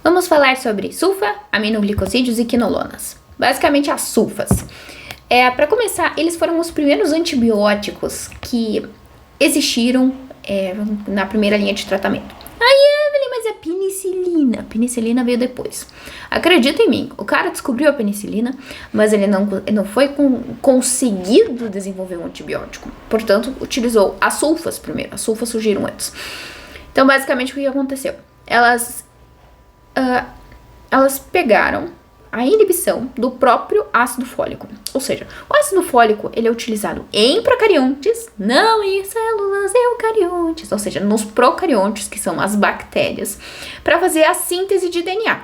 Vamos falar sobre sulfa, aminoglicosídeos e quinolonas. Basicamente as sulfas. Para começar, eles foram os primeiros antibióticos que existiram na primeira linha de tratamento. Aí, Evelyn, mas a penicilina? A penicilina veio depois. Acredita em mim, o cara descobriu a penicilina, mas ele não foi conseguido desenvolver um antibiótico. Portanto, utilizou as sulfas primeiro. As sulfas surgiram antes. Então, basicamente, o que aconteceu? Elas pegaram a inibição do próprio ácido fólico. Ou seja, o ácido fólico ele é utilizado em procariontes, não em células eucariontes, ou seja, nos procariontes, que são as bactérias, para fazer a síntese de DNA.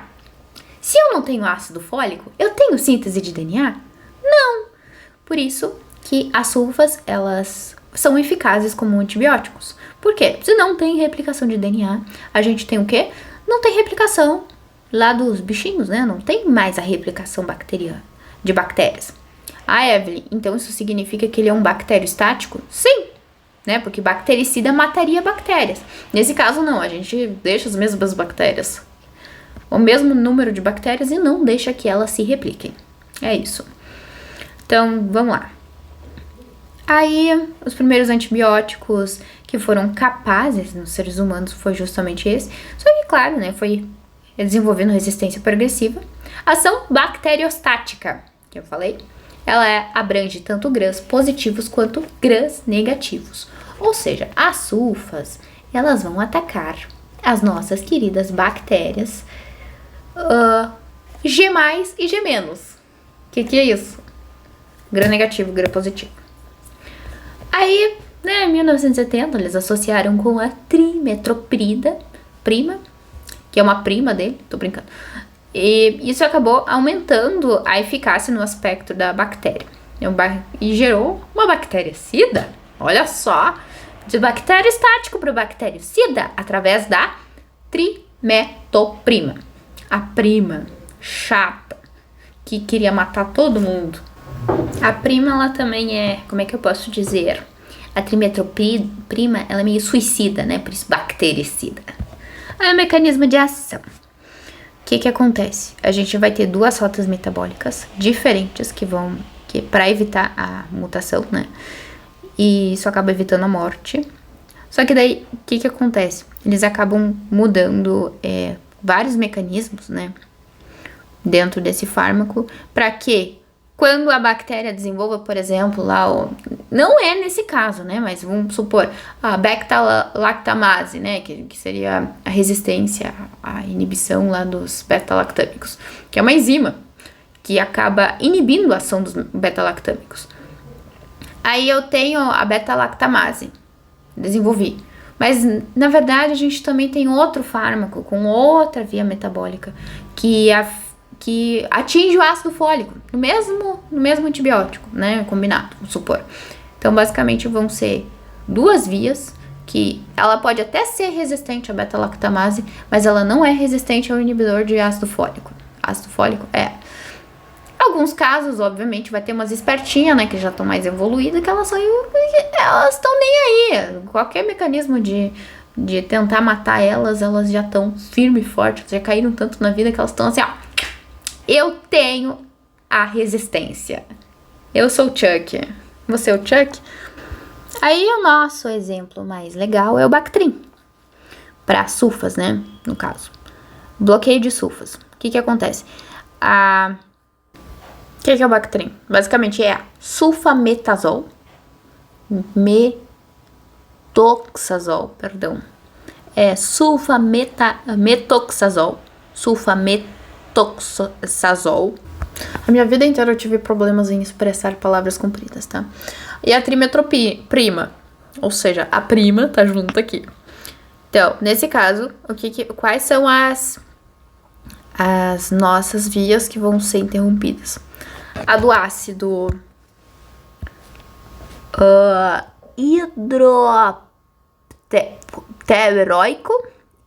Se eu não tenho ácido fólico, eu tenho síntese de DNA? Não! Por isso que as sulfas, elas são eficazes como antibióticos. Por quê? Se não tem replicação de DNA, a gente tem o quê? Não tem replicação lá dos bichinhos, né? Não tem mais a replicação bacteriana de bactérias. Ah, Evelyn, então isso significa que ele é um bactério estático? Sim, né? Porque bactericida mataria bactérias. Nesse caso, não. A gente deixa as mesmas bactérias, o mesmo número de bactérias e não deixa que elas se repliquem. É isso. Então, vamos lá. Aí, os primeiros antibióticos que foram capazes nos seres humanos foi justamente esse. Só que, claro, né? Foi desenvolvendo resistência progressiva. Ação bacteriostática, que eu falei, ela abrange tanto grãs positivos quanto grãs negativos. Ou seja, as sulfas, elas vão atacar as nossas queridas bactérias G+, e G-. Que é isso? Grã negativo, grã positivo. Aí, né, em 1970, eles associaram com a trimetroprida prima, que é uma prima dele, tô brincando. E isso acabou aumentando a eficácia no aspecto da bactéria. E gerou uma bactericida, olha só, de bactério estático para bactericida, através da trimetoprima. A prima chata, que queria matar todo mundo. A prima, ela também é, como é que eu posso dizer? A trimetroprima, ela é meio suicida, né? Por isso, bactericida. Aí o mecanismo de ação. O que acontece? A gente vai ter duas rotas metabólicas diferentes que para evitar a mutação, né? E isso acaba evitando a morte. Só que daí, o que acontece? Eles acabam mudando vários mecanismos, né? Dentro desse fármaco, para que quando a bactéria desenvolva, por exemplo, não é nesse caso, né? Mas vamos supor, a beta-lactamase, né? Que seria a resistência, a inibição lá dos beta-lactâmicos, que é uma enzima que acaba inibindo a ação dos beta-lactâmicos. Aí eu tenho a beta-lactamase, desenvolvi. Mas, na verdade, a gente também tem outro fármaco com outra via metabólica que atinge o ácido fólico, no mesmo antibiótico, né, combinado, vamos supor. Então, basicamente, vão ser duas vias que ela pode até ser resistente à beta-lactamase, mas ela não é resistente ao inibidor de ácido fólico. Ácido fólico alguns casos, obviamente, vai ter umas espertinhas, né, que já estão mais evoluídas, que elas estão nem aí. Qualquer mecanismo de tentar matar elas já estão firme e forte, já caíram tanto na vida que elas estão assim, ó. Eu tenho a resistência. Eu sou o Chuck. Você é o Chuck? Aí o nosso exemplo mais legal é o Bactrim. Para sulfas, né? No caso. Bloqueio de sulfas. O que acontece? O que é o Bactrim? Basicamente é sulfametazol. Metoxazol, perdão. É sulfametoxazol. Sulfametoxazol. A minha vida inteira eu tive problemas em expressar palavras compridas, tá? E a trimetroprima, ou seja, a prima tá junto aqui. Então, nesse caso, quais são as nossas vias que vão ser interrompidas? A do ácido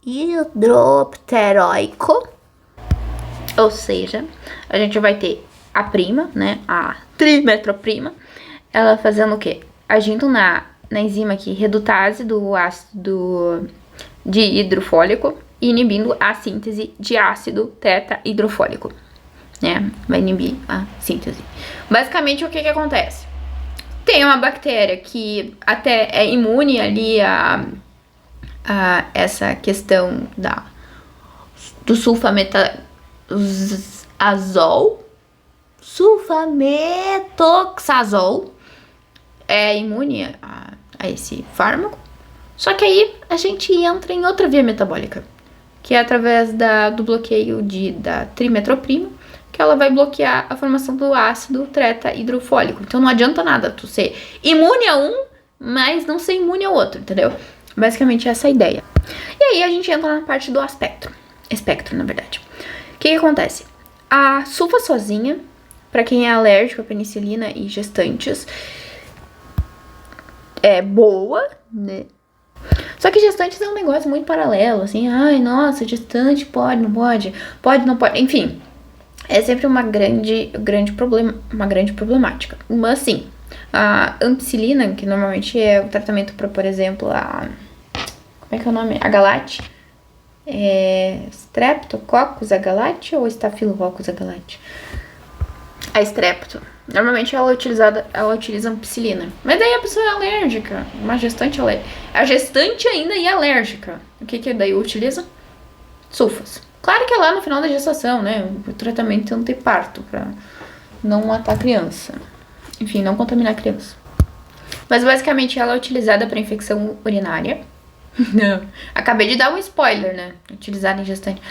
hidropteróico. Ou seja, a gente vai ter a prima, né, a trimetroprima, ela fazendo o quê? Agindo na enzima aqui, redutase do ácido de hidrofólico, inibindo a síntese de ácido tetrahidrofólico, né? Vai inibir a síntese. Basicamente, o que acontece? Tem uma bactéria que até é imune ali a essa questão do sulfametoxazol, é imune a esse fármaco. Só que aí a gente entra em outra via metabólica, que é através do bloqueio da trimetroprima, que ela vai bloquear a formação do ácido tetrahidrofólico. Então não adianta nada tu ser imune a um, mas não ser imune ao outro, entendeu? Basicamente essa é a ideia. E aí a gente entra na parte do espectro, na verdade. O que acontece? A sulfa sozinha, pra quem é alérgico à penicilina e gestantes, é boa, né? Só que gestantes é um negócio muito paralelo, assim, ai, nossa, gestante pode, não pode, não pode, enfim, é sempre uma grande problemática. Mas sim, a ampicilina, que normalmente é o tratamento para, por exemplo, como é que é o nome? Agalate, Streptococcus agalate ou Staphylococcus agalate? A Strepto. Normalmente ela utiliza ampicilina. Mas daí a pessoa é alérgica. Uma gestante alérgica. A gestante ainda é alérgica. O que daí utiliza? Sulfas. Claro que é lá no final da gestação, né? O tratamento anteparto, pra não matar a criança. Enfim, não contaminar a criança. Mas basicamente ela é utilizada para infecção urinária. Não. Acabei de dar um spoiler, né? Utilizada em gestante.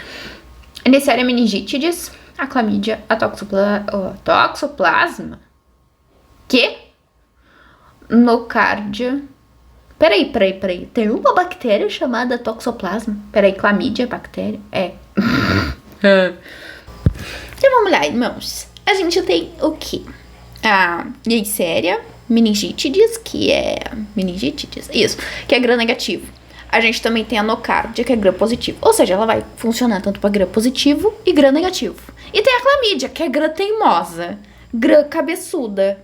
Neisseria meningitidis, a clamídia, a toxoplasma. Que? Nocardia. Peraí. Tem uma bactéria chamada toxoplasma. Peraí, clamídia, bactéria? É. Então vamos lá, irmãos. A gente tem o quê? A Neisseria meningitidis, que é... Isso, que é gram negativo. A gente também tem a nocardia, que é gram positivo. Ou seja, ela vai funcionar tanto para gram positivo e gram negativo. E tem a clamídia, que é gram teimosa, gram cabeçuda.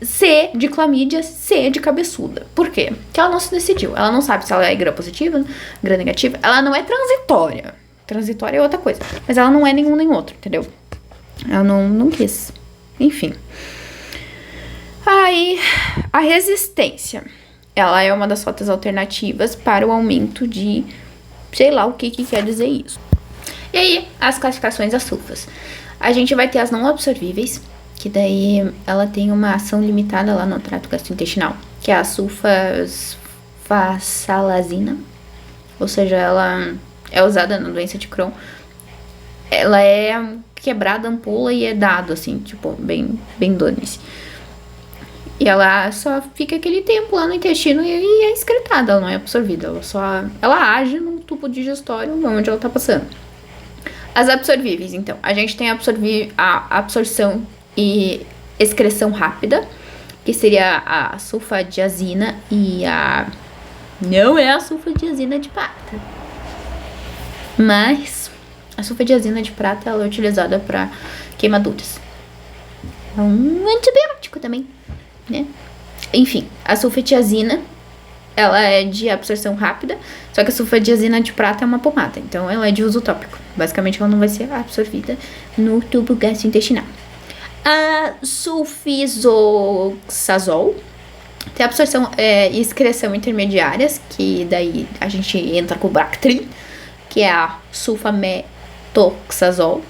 C de clamídia, C de cabeçuda. Por quê? Porque ela não se decidiu. Ela não sabe se ela é gram positiva, gram negativa. Ela não é transitória. Transitória é outra coisa. Mas ela não é nenhum nem outro, entendeu? Ela não quis. Enfim. Aí, a resistência. Ela é uma das rotas alternativas para o aumento de... Sei lá o que quer dizer isso. E aí, as classificações das sulfas. A gente vai ter as não absorvíveis, que daí ela tem uma ação limitada lá no trato gastrointestinal, que é a sulfasalazina. Ou seja, ela é usada na doença de Crohn. Ela é quebrada a ampola e é dado, assim, tipo, bem dane-se. E ela só fica aquele tempo lá no intestino e é excretada, ela não é absorvida. Ela age no tubo digestório onde ela tá passando. As absorvíveis, então. A gente tem a absorção e excreção rápida, que seria a sulfadiazina e a... Não é a sulfadiazina de prata. Mas a sulfadiazina de prata, ela é utilizada para queimaduras. É um antibiótico também, né? Enfim, a sulfatiazina, ela é de absorção rápida, só que a sulfadiazina de prata é uma pomada, então ela é de uso tópico. Basicamente, ela não vai ser absorvida no tubo gastrointestinal. A sulfisoxazol tem absorção e excreção intermediárias, que daí a gente entra com o Bactrim, que é a sulfametoxazol,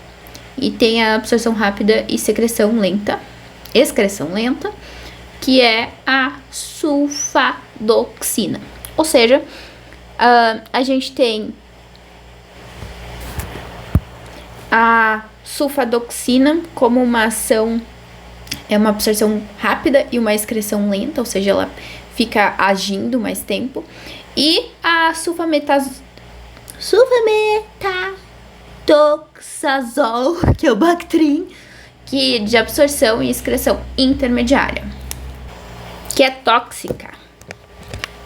e tem a absorção rápida e excreção lenta, que é a sulfadoxina. Ou seja, a gente tem a sulfadoxina como uma ação, é uma absorção rápida e uma excreção lenta, ou seja, ela fica agindo mais tempo. E a sulfametoxazol, que é o Bactrim, que é de absorção e excreção intermediária, que é tóxica.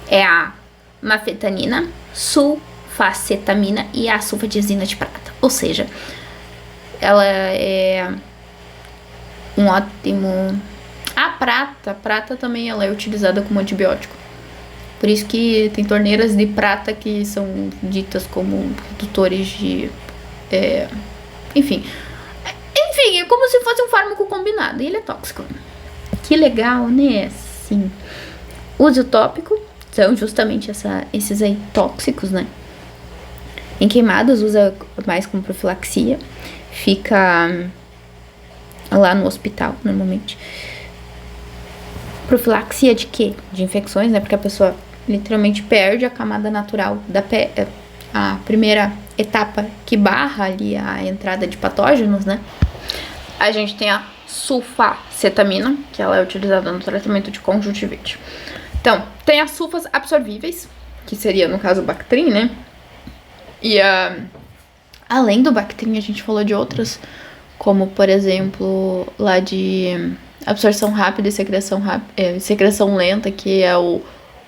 É a mafetanina, sulfacetamina e a sulfadiazina de prata. Ou seja, ela é um ótimo... A prata também ela é utilizada como antibiótico. Por isso que tem torneiras de prata que são ditas como redutores de... Enfim, é como se fosse um fármaco combinado. E ele é tóxico. Que legal, né? Sim. Uso tópico são justamente esses aí tóxicos, né? Em queimadas usa mais como profilaxia. Fica lá no hospital, normalmente. Profilaxia de quê? De infecções, né? Porque a pessoa literalmente perde a camada natural da pele. A primeira etapa que barra ali a entrada de patógenos, né? A gente tem a sulfacetamina, que ela é utilizada no tratamento de conjuntivite. Então, tem as sulfas absorvíveis, que seria, no caso, o Bactrim, né? E além do Bactrim, a gente falou de outras, como, por exemplo, lá de absorção rápida e secreção lenta, que é o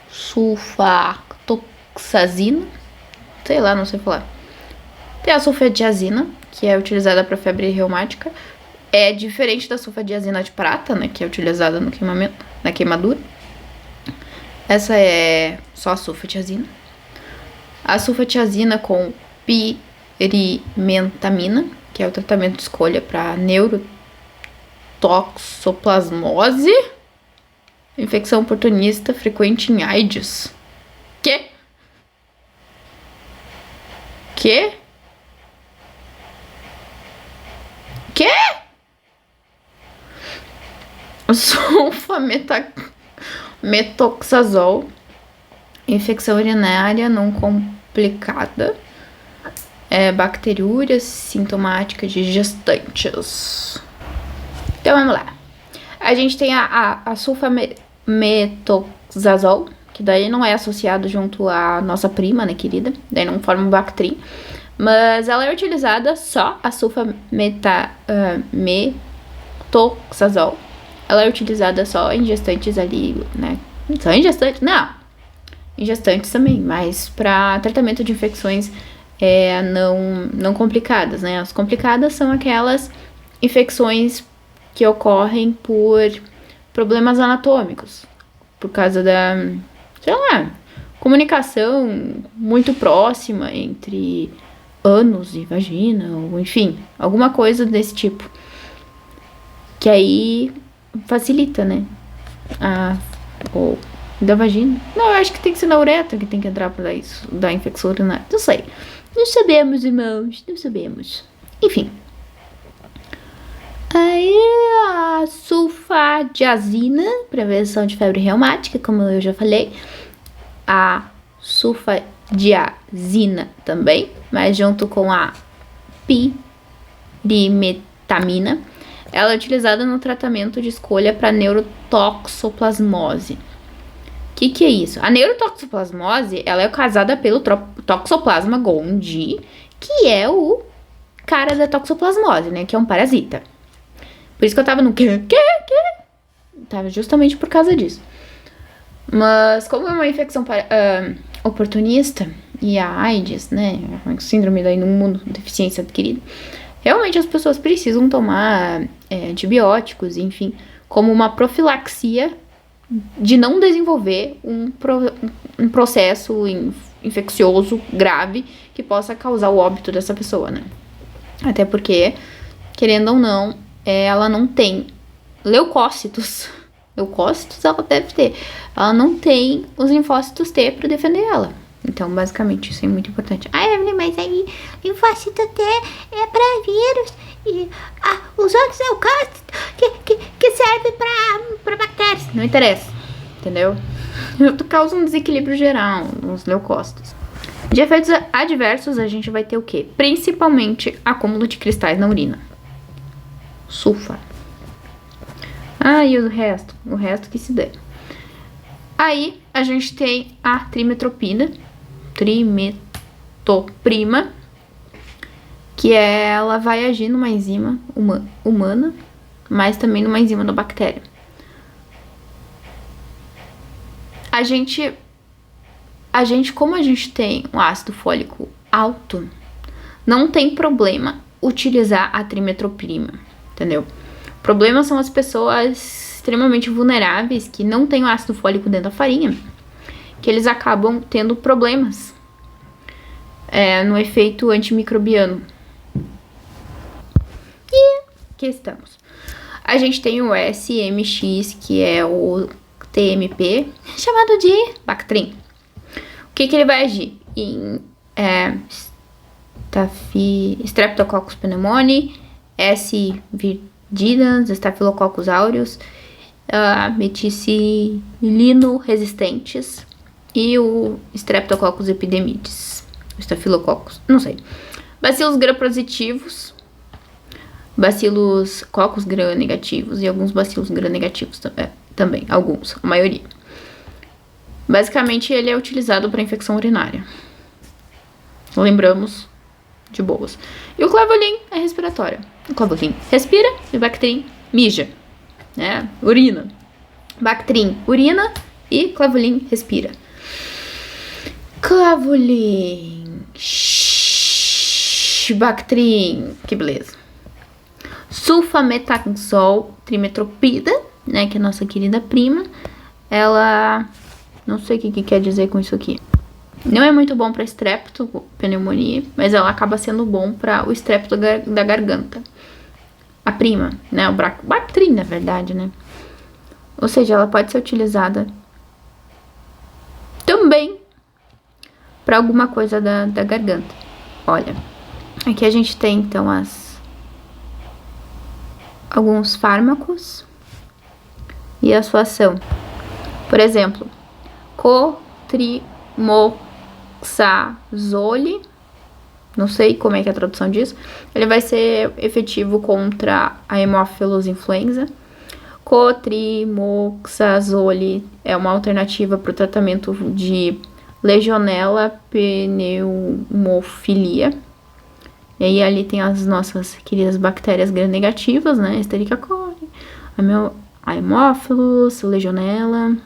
sulfatoxazina. Sei lá, não sei falar. Tem a sulfadiazina, que é utilizada para febre reumática. É diferente da sulfadiazina de prata, né, que é utilizada no queimamento, na queimadura. Essa é só a sulfadiazina. A sulfatiazina com pirimetamina, que é o tratamento de escolha para neurotoxoplasmose, infecção oportunista frequente em AIDS. Que? Sulfametoxazol, infecção urinária não complicada, bacteriúria sintomática de gestantes. Então vamos lá. A gente tem a sulfametoxazol, que daí não é associado junto à nossa prima, né, querida? Daí não forma um Bactrim. Mas ela é utilizada só a sulfametoxazol. Ela é utilizada só em gestantes ali, né? Só em gestantes? Não. Em gestantes também, mas para tratamento de infecções não complicadas, né? As complicadas são aquelas infecções que ocorrem por problemas anatômicos, por causa da, sei lá, comunicação muito próxima entre ânus e vagina, ou enfim, alguma coisa desse tipo. Que aí facilita, né? Ou da vagina. Não, eu acho que tem que ser na uretra que tem que entrar pra dar isso, da infecção urinária. Não sei. Não sabemos, irmãos. Não sabemos. Enfim. Aí a sulfadiazina, prevenção de febre reumática, como eu já falei. A sulfadiazina também, mas junto com a pirimetamina. Ela é utilizada no tratamento de escolha para neurotoxoplasmose. O que é isso? A neurotoxoplasmose, ela é causada pelo Toxoplasma gondii, que é o cara da toxoplasmose, né? Que é um parasita. Por isso que eu tava no quê? Tava justamente por causa disso. Mas como é uma infecção oportunista e a AIDS, né? A síndrome da imunodeficiência adquirida, realmente as pessoas precisam tomar antibióticos, enfim, como uma profilaxia de não desenvolver um processo infeccioso grave que possa causar o óbito dessa pessoa, né? Até porque, querendo ou não, ela não tem leucócitos. Leucócitos ela deve ter. Ela não tem os linfócitos T para defender ela. Então, basicamente, isso é muito importante. Ah, Evelyn, mas aí linfócito T é pra vírus. E os outros leucócitos que servem pra bactérias. Não interessa, entendeu? Causa um desequilíbrio geral nos leucócitos. De efeitos adversos, a gente vai ter o quê? Principalmente acúmulo de cristais na urina. Sulfa. E o resto? O resto que se der. Aí, a gente tem a trimetoprim, que ela vai agir numa enzima humana, mas também numa enzima da bactéria. A gente, como a gente tem um ácido fólico alto, não tem problema utilizar a trimetoprim, entendeu? O problema são as pessoas extremamente vulneráveis que não têm o ácido fólico dentro da farinha, que eles acabam tendo problemas no efeito antimicrobiano. E aqui estamos. A gente tem o SMX, que é o TMP, chamado de Bactrim. O que ele vai agir? Em Streptococcus pneumoniae, S. viridans, Staphylococcus aureus, meticilino resistentes e o Streptococcus epidermidis, Staphylococcus, não sei. Bacilos gram-positivos, bacilos coccus gram-negativos e alguns bacilos gram-negativos também, alguns, a maioria. Basicamente, ele é utilizado para infecção urinária. Lembramos, de boas. E o Clavulin é respiratório. O Clavulin respira e o Bactrim mija, né? Urina. Bactrim urina e Clavulin respira. Clavulin, Bactrim, que beleza. Sulfametazol trimetoprid, né, que é a nossa querida prima. Ela, não sei o que quer dizer com isso aqui. Não é muito bom para estrepto, pneumonia, mas ela acaba sendo bom para o estrepto da garganta. A prima, né, o Bactrim, na verdade, né. Ou seja, ela pode ser utilizada também para alguma coisa da garganta. Olha, aqui a gente tem, então, alguns fármacos e a sua ação. Por exemplo, cotrimoxazole, não sei como é que é a tradução disso, ele vai ser efetivo contra a Haemophilus influenza. Cotrimoxazole é uma alternativa para o tratamento de Legionella pneumofilia. E aí ali tem as nossas queridas bactérias gram-negativas, né? Escherichia coli, Haemophilus, Legionella,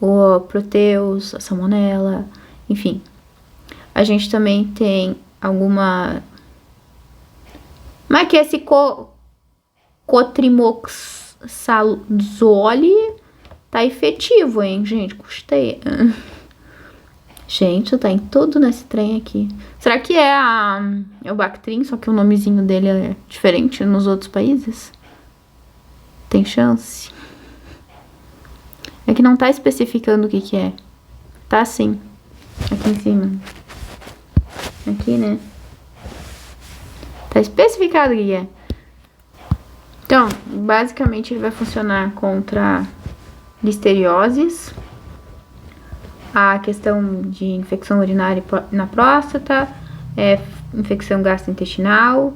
o Proteus, a Salmonella, enfim. A gente também tem alguma... Mas que esse cotrimoxazole tá efetivo, hein, gente? Gostei. Gente, tá em tudo nesse trem aqui. Será que é o Bactrim, só que o nomezinho dele é diferente nos outros países? Tem chance? É que não tá especificando o que é. Tá sim. Aqui em cima. Aqui, né? Tá especificado o que é. Então, basicamente ele vai funcionar contra listerioses, a questão de infecção urinária na próstata, infecção gastrointestinal,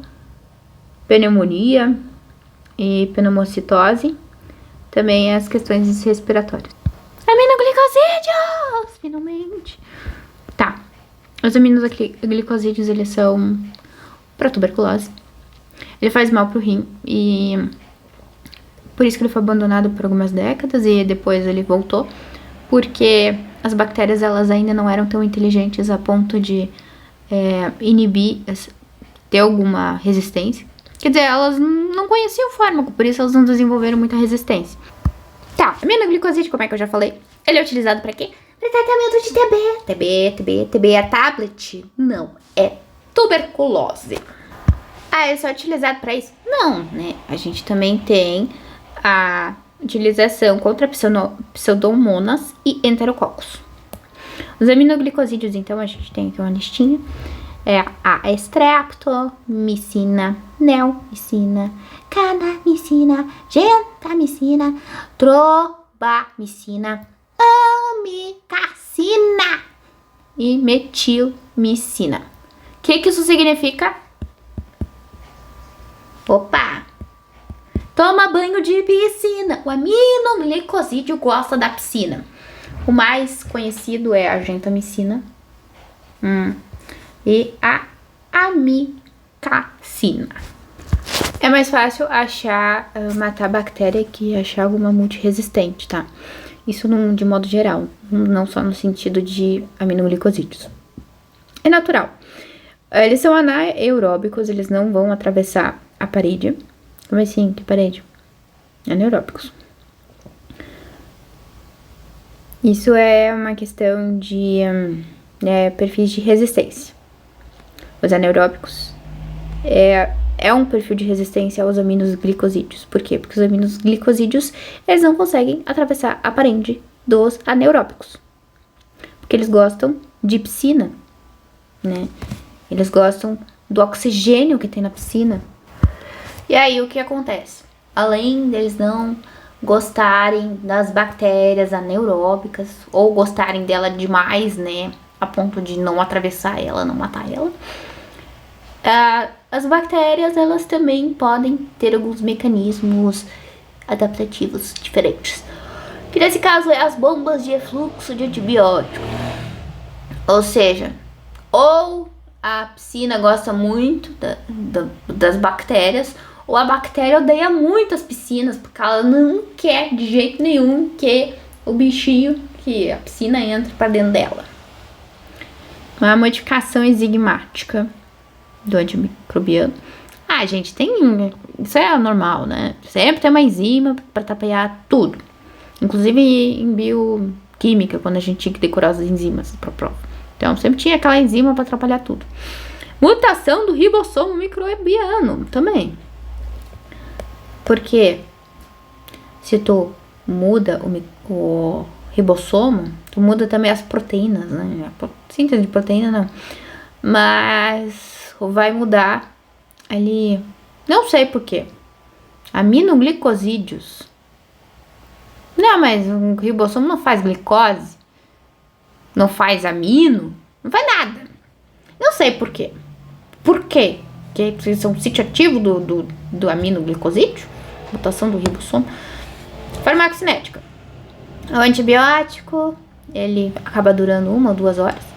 pneumonia e pneumocitose, também as questões respiratórias. Aminoglicosídeos! Finalmente! Tá. Os aminoglicosídeos, eles são para tuberculose. Ele faz mal pro rim e por isso que ele foi abandonado por algumas décadas e depois ele voltou, porque as bactérias, elas ainda não eram tão inteligentes a ponto de inibir, ter alguma resistência. Quer dizer, elas não conheciam o fármaco, por isso elas não desenvolveram muita resistência. Tá, aminoglicosídeo, como é que eu já falei? Ele é utilizado pra quê? Pra tratamento de TB. TB é tablet? Não, é tuberculose. Ah, é só utilizado pra isso? Não, né? A gente também tem a utilização contra pseudomonas e enterococos. Os aminoglicosídeos, então, a gente tem aqui uma listinha. É a streptomicina, neomicina, kanamicina, gentamicina, trobamicina, amicacina e metilmicina. O que isso significa? Opa! Toma banho de piscina. O aminoglicosídeo gosta da piscina. O mais conhecido é a gentamicina e a amicacina. É mais fácil achar, matar bactéria que achar alguma multiresistente, tá? Isso de modo geral, não só no sentido de aminoglicosídeos. É natural. Eles são anaeróbicos, eles não vão atravessar a parede. Como assim? Que parede? Anaeróbicos. Isso é uma questão de perfis de resistência. Os anaeróbicos é um perfil de resistência aos aminoglicosídeos. Por quê? Porque os aminoglicosídeos, eles não conseguem atravessar a parede dos anaeróbicos. Porque eles gostam de piscina, né? Eles gostam do oxigênio que tem na piscina. E aí, o que acontece? Além deles não gostarem das bactérias anaeróbicas, ou gostarem dela demais, né? A ponto de não atravessar ela, não matar ela. As bactérias, elas também podem ter alguns mecanismos adaptativos diferentes. Que nesse caso é as bombas de efluxo de antibiótico. Ou seja, ou a piscina gosta muito das bactérias, ou a bactéria odeia muito as piscinas, porque ela não quer de jeito nenhum que o bichinho, que a piscina entre para dentro dela. Uma modificação enzimática do antimicrobiano. Gente, isso é normal, né? Sempre tem uma enzima para tapear tudo. Inclusive em bioquímica, quando a gente tinha que decorar as enzimas para prova. Então, sempre tinha aquela enzima para atrapalhar tudo. Mutação do ribossomo microbiano também. Porque se tu muda o ribossomo, tu muda também as proteínas, né? A síntese de proteína não. Mas vai mudar ali, não sei porquê, aminoglicosídeos. Não, mas o ribossomo não faz glicose, não faz amino, não faz nada. Não sei porquê. Por quê? Porque eles são um sítio ativo do aminoglicosídeo, mutação do ribossomo. Farmacocinética. O antibiótico, ele acaba durando 1 ou 2 horas.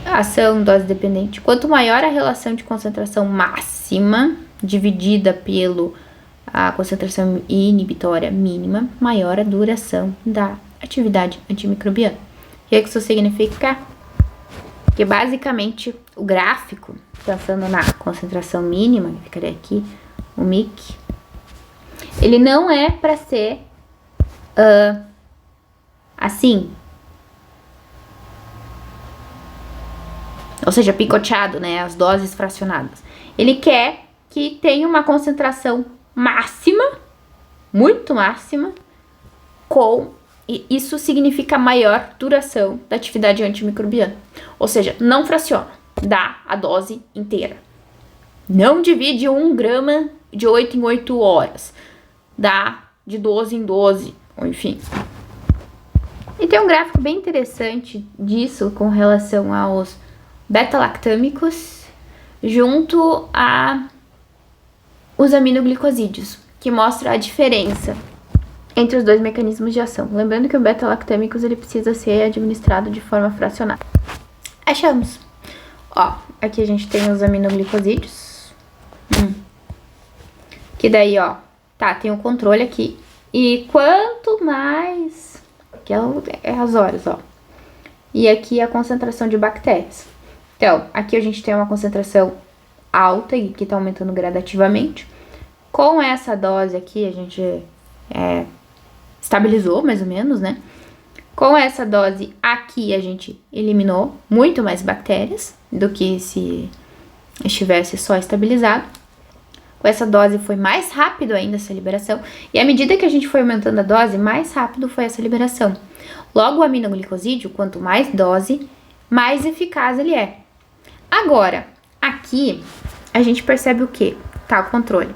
Ação dose dependente. Quanto maior a relação de concentração máxima dividida a concentração inibitória mínima, maior a duração da atividade antimicrobiana. O que isso significa? Que basicamente o gráfico, pensando na concentração mínima, que ficaria aqui, o MIC, ele não é para ser assim, ou seja, picoteado, né, as doses fracionadas. Ele quer que tenha uma concentração máxima, muito máxima, e isso significa maior duração da atividade antimicrobiana. Ou seja, não fraciona, dá a dose inteira. Não divide 1 grama de 8 em 8 horas. Dá de 12 em 12, ou enfim. E tem um gráfico bem interessante disso com relação aos beta-lactâmicos junto a os aminoglicosídeos, que mostra a diferença entre os dois mecanismos de ação. Lembrando que o beta-lactâmicos ele precisa ser administrado de forma fracionada. Achamos. Ó, aqui a gente tem os aminoglicosídeos. Que daí, ó, tem o controle aqui. E quanto mais... Aqui é as horas, ó. E aqui a concentração de bactérias. Então, aqui a gente tem uma concentração alta e que tá aumentando gradativamente. Com essa dose aqui, a gente estabilizou mais ou menos, né? Com essa dose aqui, a gente eliminou muito mais bactérias do que se estivesse só estabilizado. Com essa dose foi mais rápido ainda essa liberação. E à medida que a gente foi aumentando a dose, mais rápido foi essa liberação. Logo, o aminoglicosídeo, quanto mais dose, mais eficaz ele é. Agora, aqui, a gente percebe o quê? O controle.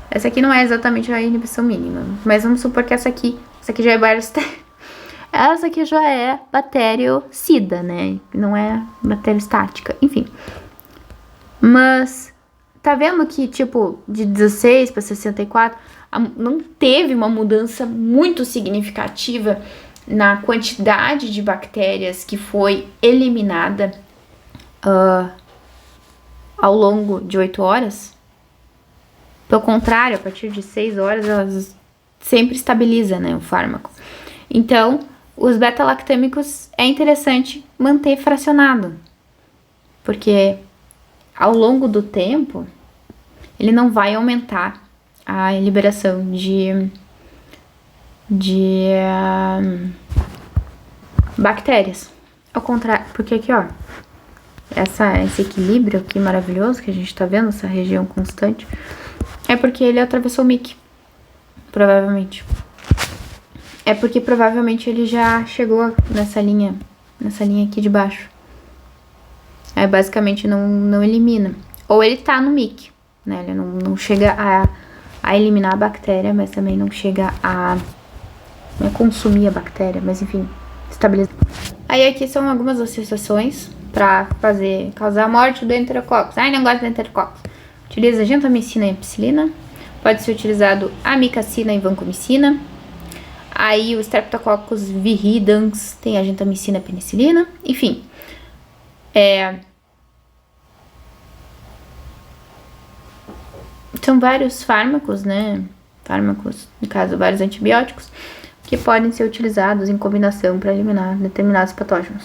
Essa aqui não é exatamente a inibição mínima, mas vamos supor que essa aqui já é essa aqui já é bactericida, né? Não é bacteriostática, enfim. Mas tá vendo que, tipo, de 16 para 64, não teve uma mudança muito significativa na quantidade de bactérias que foi eliminada ao longo de 8 horas? Pelo contrário, a partir de 6 horas, elas sempre estabiliza, né, o fármaco. Então, os beta-lactâmicos é interessante manter fracionado, porque ao longo do tempo, ele não vai aumentar a liberação de bactérias. Ao contrário, porque aqui, ó, esse equilíbrio aqui maravilhoso que a gente tá vendo, essa região constante, é porque ele atravessou o Mickey, provavelmente. É porque provavelmente ele já chegou nessa linha aqui de baixo. Aí basicamente não elimina. Ou ele tá no Mickey, né? Ele não chega a eliminar a bactéria, mas também não chega a consumir a bactéria, mas enfim, estabilizar. Aí aqui são algumas associações pra causar a morte do enterococcus. Ai, não gosto do enterococcus. Utiliza gentamicina e ampicilina. Pode ser utilizado amicacina e vancomicina. Aí o Streptococcus viridans tem a gentamicina e penicilina. Enfim, são vários fármacos, né? Fármacos, no caso, vários antibióticos, que podem ser utilizados em combinação para eliminar determinados patógenos.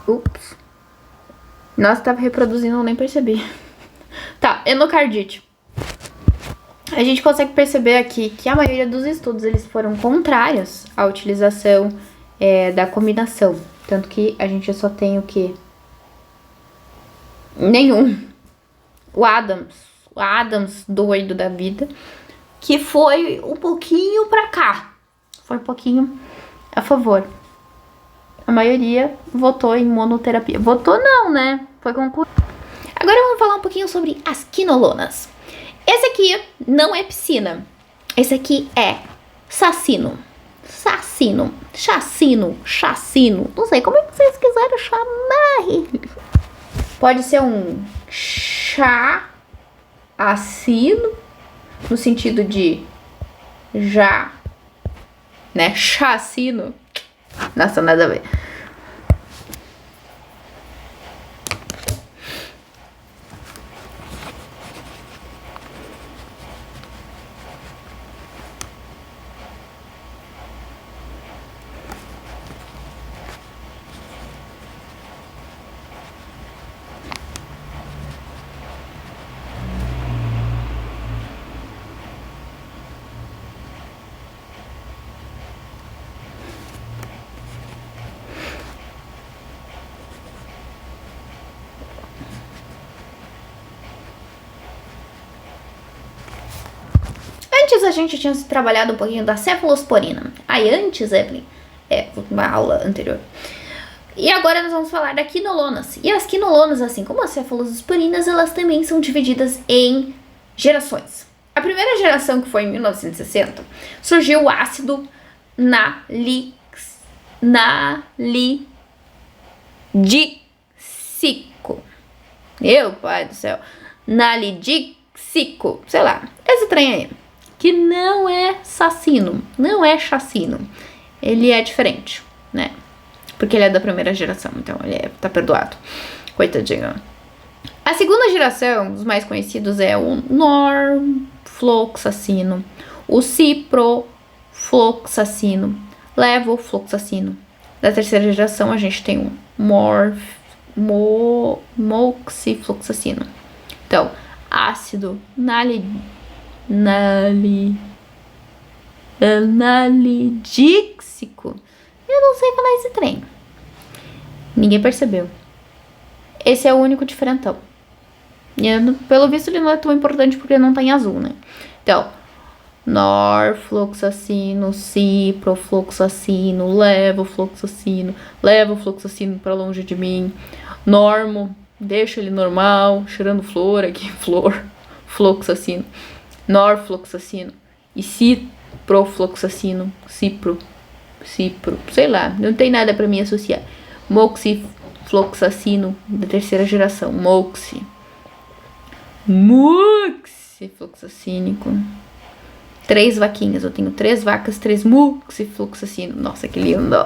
Ups. Nossa, tava reproduzindo, eu nem percebi. Tá, endocardite. A gente consegue perceber aqui que a maioria dos estudos eles foram contrários à utilização da combinação. Tanto que a gente só tem o quê? Nenhum. O Adams doido da vida, que foi um pouquinho pra cá. Foi um pouquinho a favor. A maioria votou em monoterapia. Votou não, né? Foi concluído. Agora vamos falar um pouquinho sobre as quinolonas. Esse aqui não é piscina. Esse aqui é sacino. Sacino. Chacino. Não sei como é que vocês quiserem chamar ele. Pode ser um chacino, no sentido de já, né? Chacino. Nossa, nada a ver. Antes a gente tinha trabalhado um pouquinho da cefalosporina. Aí antes, Evelyn, uma aula anterior. E agora nós vamos falar da quinolonas. E as quinolonas, assim como as cefalosporinas, elas também são divididas em gerações. A primeira geração, que foi em 1960, surgiu o ácido nalidíxico. Meu pai do céu. Nalidíxico. Sei lá. Esse trem aí. Que não é sacino. Não é chacino. Ele é diferente, né? Porque ele é da primeira geração. Então ele tá perdoado. Coitadinho. A segunda geração, os mais conhecidos, é o norfloxacino, o ciprofloxacino, levofloxacino. Da terceira geração, a gente tem o moxifloxacino. Então, ácido nalidíxico. Eu não sei falar esse trem. Ninguém percebeu. Esse é o único diferentão. E pelo visto ele não é tão importante porque não tá em azul, né? Então, norfloxacino, ciprofloxacino, levofloxacino pra longe de mim. Normo, deixa ele normal, cheirando flor aqui, floxacino. Norfloxacino e ciprofloxacino, cipro, sei lá, não tem nada pra me associar. Moxifloxacino da terceira geração, moxifloxacínico, 3 vaquinhas. Eu tenho 3 vacas, 3 muxifloxacino. Nossa, que lindo.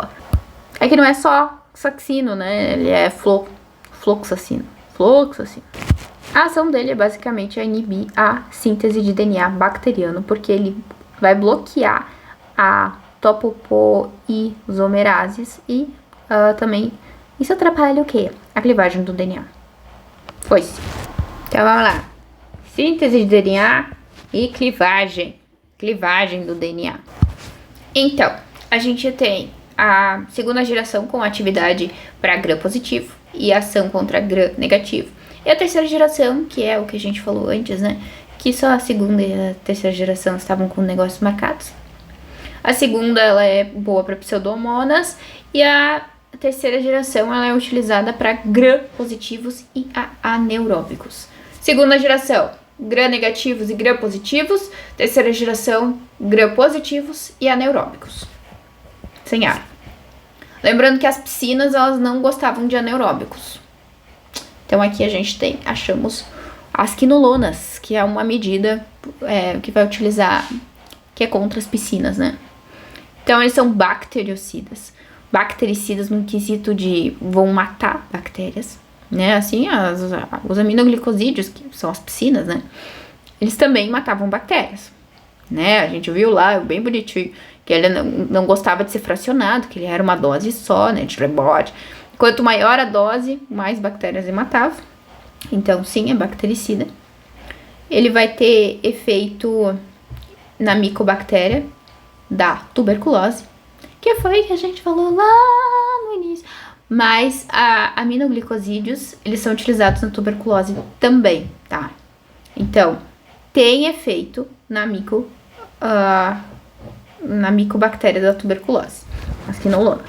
É que não é só saxino, né? Ele é floxacino. Floxacino. A ação dele é basicamente inibir a síntese de DNA bacteriano, porque ele vai bloquear a topoisomerases e também isso atrapalha o quê? A clivagem do DNA. Foi-se. Então vamos lá. Síntese de DNA e clivagem. Clivagem do DNA. Então, a gente tem a segunda geração com atividade para gram positivo e ação contra gram negativo. E a terceira geração, que é o que a gente falou antes, né? Que só a segunda e a terceira geração estavam com negócios marcados. A segunda, ela é boa para pseudomonas e a terceira geração, ela é utilizada para gram positivos e anaeróbicos. Segunda geração, gram negativos e gram positivos. Terceira geração, gram positivos e anaeróbicos. Sem ar. Lembrando que as piscinas, elas não gostavam de anaeróbicos. Então aqui a gente achamos as quinolonas, que é uma medida que vai utilizar, que é contra as piscinas, né? Então eles são bactericidas. Bactericidas no quesito de vão matar bactérias, né? Assim, os aminoglicosídeos, que são as piscinas, né? Eles também matavam bactérias, né? A gente viu lá, bem bonitinho, que ele não gostava de ser fracionado, que ele era uma dose só, né? De rebote. Quanto maior a dose, mais bactérias ele matava. Então, sim, é bactericida. Ele vai ter efeito na micobactéria da tuberculose, que foi que a gente falou lá no início. Mas aminoglicosídeos, eles são utilizados na tuberculose também, tá? Então, tem efeito na micobactéria da tuberculose, as quinolonas.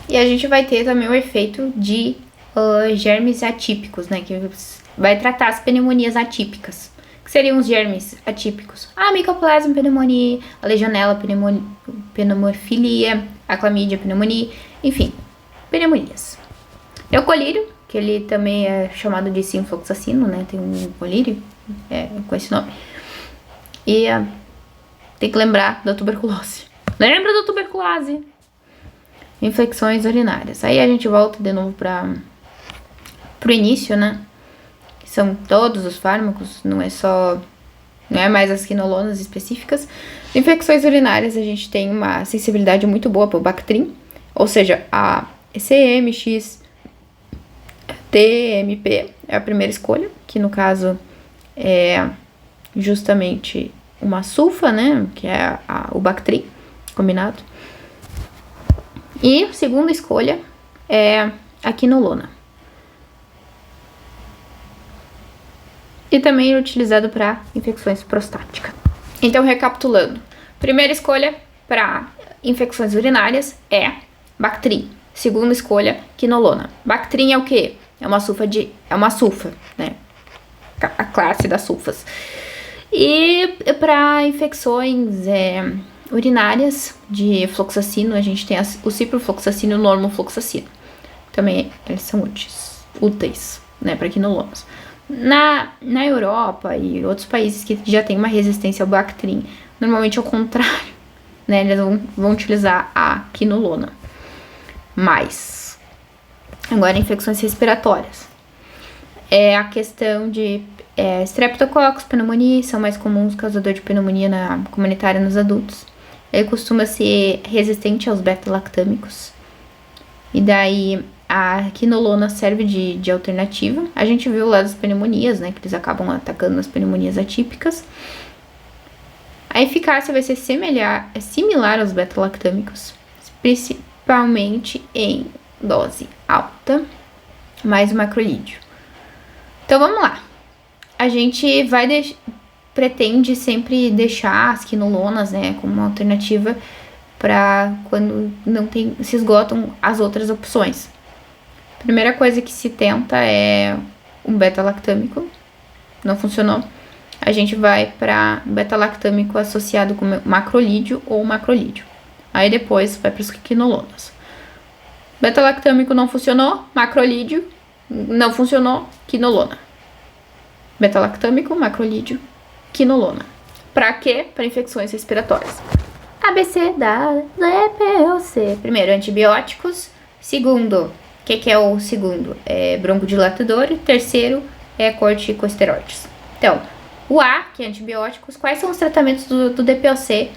E a gente vai ter também o efeito de germes atípicos, né? Que vai tratar as pneumonias atípicas. Que seriam os germes atípicos? A Mycoplasma pneumoniae, a Legionella pneumophilia, a Chlamydia pneumoniae, enfim, pneumonias. É o colírio, que ele também é chamado de ciprofloxacino, né? Tem um colírio com esse nome. E tem que lembrar da tuberculose. Lembra da tuberculose? Infecções urinárias. Aí a gente volta de novo pro início, né? Que são todos os fármacos, não é mais as quinolonas específicas. Infecções urinárias, a gente tem uma sensibilidade muito boa pro Bactrim, ou seja, a ECMX, TMP é a primeira escolha, que no caso é justamente uma sulfa, né? Que é o Bactrim combinado. E a segunda escolha é a quinolona. E também é utilizado para infecções prostáticas. Então, recapitulando. Primeira escolha para infecções urinárias é Bactrim. Segunda escolha, quinolona. Bactrim é o quê? É uma sulfa, né? A classe das sulfas. E para infecções urinárias de floxacino, a gente tem o ciprofloxacino e o normofloxacino. Também eles são úteis, né, para quinolonas. Na Europa e outros países que já tem uma resistência ao Bactrim, normalmente é o contrário, né, eles vão utilizar a quinolona. Mas, agora infecções respiratórias. É a questão de streptococcus, pneumonia, são mais comuns causador de pneumonia comunitária nos adultos. Ele costuma ser resistente aos beta-lactâmicos. E daí a quinolona serve de alternativa. A gente viu lá das pneumonias, né? Que eles acabam atacando as pneumonias atípicas. A eficácia vai ser similar aos beta-lactâmicos, principalmente em dose alta, mais macrolídeo. Então vamos lá. A gente pretende sempre deixar as quinolonas, né, como uma alternativa para quando se esgotam as outras opções. Primeira coisa que se tenta é um beta-lactâmico, não funcionou. A gente vai para beta-lactâmico associado com macrolídeo ou macrolídeo. Aí depois vai para os quinolonas. Beta-lactâmico não funcionou, macrolídeo não funcionou, quinolona. Beta-lactâmico, macrolídeo, quinolona. Pra quê? Para infecções respiratórias. ABC da DPOC. Primeiro, antibióticos. Segundo, o que é o segundo? É broncodilatador. E terceiro é corticosteroides. Então, o A, que é antibióticos. Quais são os tratamentos do DPOC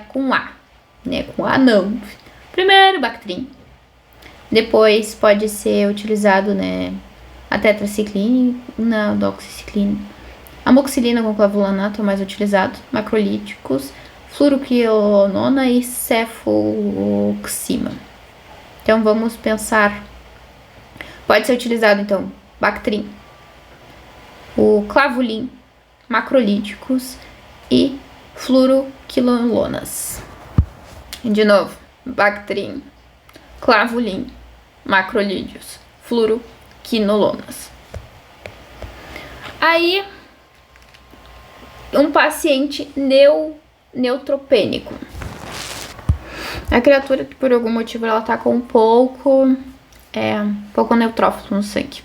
com A? Né? Com A não. Primeiro, Bactrim. Depois pode ser utilizado, né, a tetraciclina, doxiciclina. Amoxicilina com clavulanato é o mais utilizado. Macrolíticos, fluoroquinolona e cefoxima. Então vamos pensar. Pode ser utilizado então Bactrim, o clavulin, macrolíticos e fluoroquinolonas. De novo, Bactrim, clavulin, macrolídeos, fluoroquinolonas. Aí, um paciente neutropênico. A criatura que por algum motivo ela tá com pouco neutrófilo no sangue.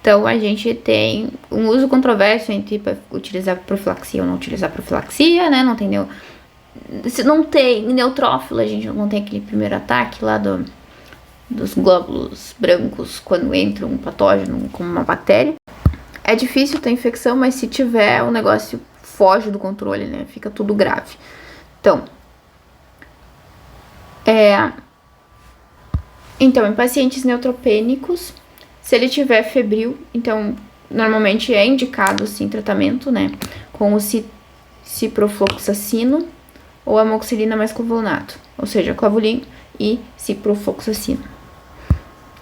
Então, a gente tem um uso controverso entre utilizar profilaxia ou não utilizar profilaxia, né? Se não tem neutrófilo, a gente não tem aquele primeiro ataque lá dos glóbulos brancos quando entra um patógeno como uma bactéria. É difícil ter infecção, mas se tiver, o negócio foge do controle, né? Fica tudo grave. Então, em pacientes neutropênicos, se ele tiver febril, então, normalmente é indicado, sim, tratamento, né? Com o ciprofloxacino ou amoxicilina mais clavulanato, ou seja, clavulin e ciprofloxacino.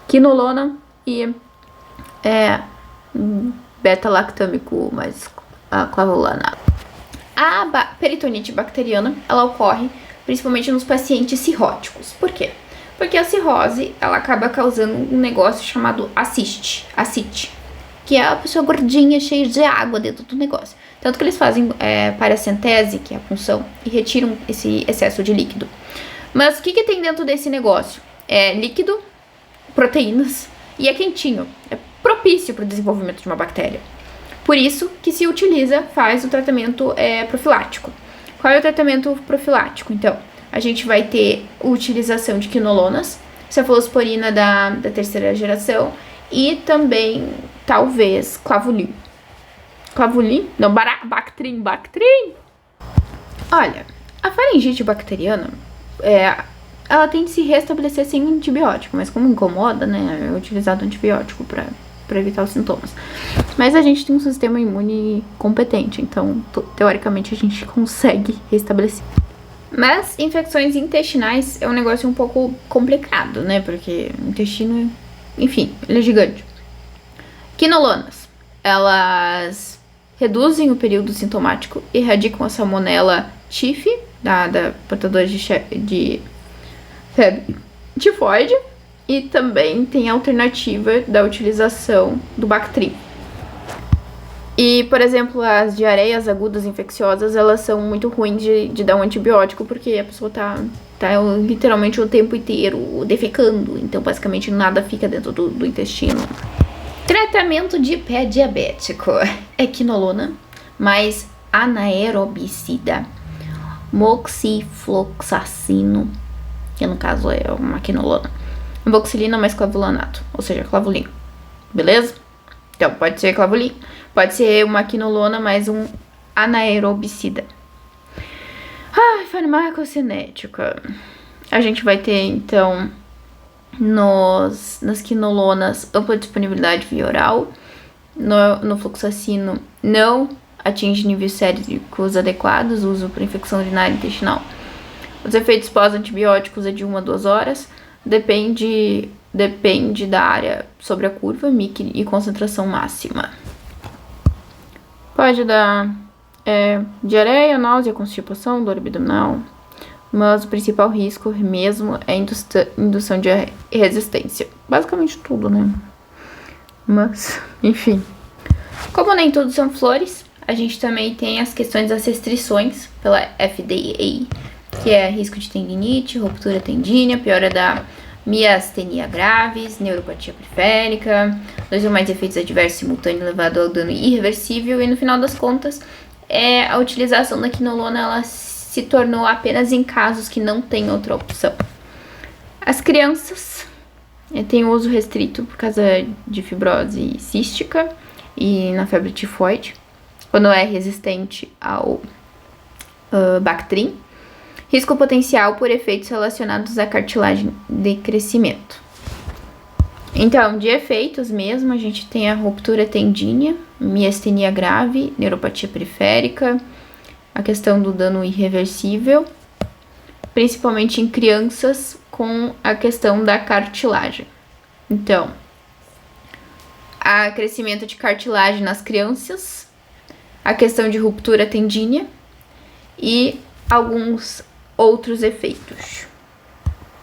Quinolona e beta-lactâmico mais clavulanato. A peritonite bacteriana, ela ocorre principalmente nos pacientes cirróticos. Por quê? Porque a cirrose, ela acaba causando um negócio chamado ascite, que é a pessoa gordinha, cheia de água dentro do negócio. Tanto que eles fazem paracentese, que é a punção, e retiram esse excesso de líquido. Mas o que tem dentro desse negócio? É líquido, proteínas, e é quentinho. É propício para o desenvolvimento de uma bactéria. Por isso que se faz o tratamento profilático. Qual é o tratamento profilático? Então, a gente vai ter utilização de quinolonas, cefalosporina da terceira geração e também, talvez, clavulin. Clavulin? Não, Bactrim. Olha, a faringite bacteriana, ela tem de se restabelecer sem antibiótico, mas como incomoda, né, é utilizado antibiótico para evitar os sintomas. Mas a gente tem um sistema imune competente, então, teoricamente, a gente consegue restabelecer. Mas infecções intestinais é um negócio um pouco complicado, né? Porque o intestino, enfim, ele é gigante. Quinolonas, elas reduzem o período sintomático, erradicam a salmonella typhi, da portadora de febre tifoide, e também tem a alternativa da utilização do Bactrim. E, por exemplo, as diarreias agudas infecciosas, elas são muito ruins de dar um antibiótico, porque a pessoa tá literalmente o tempo inteiro defecando, então basicamente nada fica dentro do intestino. Tratamento de pé diabético é quinolona mais anaerobicida, moxifloxacino, que no caso é uma quinolona, amoxicilina mais clavulanato, ou seja, clavulin, beleza? Então, pode ser clavulin, pode ser uma quinolona mais um anaerobicida. Farmacocinética. A gente vai ter, então, nas quinolonas, ampla disponibilidade via oral. No fluoxacino, não atinge níveis séricos adequados, uso para infecção urinária e intestinal. Os efeitos pós-antibióticos é de 1 a 2 horas. Depende da área sobre a curva, MIC e concentração máxima. Pode dar diarreia, náusea, constipação, dor abdominal, mas o principal risco mesmo é indução de resistência. Basicamente tudo, né? Mas, enfim. Como nem tudo são flores, a gente também tem as questões das restrições pela FDA, que é risco de tendinite, ruptura tendínea, piora da miastenia graves, neuropatia periférica, 2 ou mais efeitos adversos simultâneos levado ao dano irreversível e, no final das contas, a utilização da quinolona ela se tornou apenas em casos que não tem outra opção. As crianças têm uso restrito por causa de fibrose cística e na febre tifoide, quando é resistente ao Bactrim. Risco potencial por efeitos relacionados à cartilagem de crescimento. Então, de efeitos mesmo, a gente tem a ruptura tendínea, miastenia grave, neuropatia periférica, a questão do dano irreversível, principalmente em crianças com a questão da cartilagem. Então, há crescimento de cartilagem nas crianças, a questão de ruptura tendínea e alguns outros efeitos.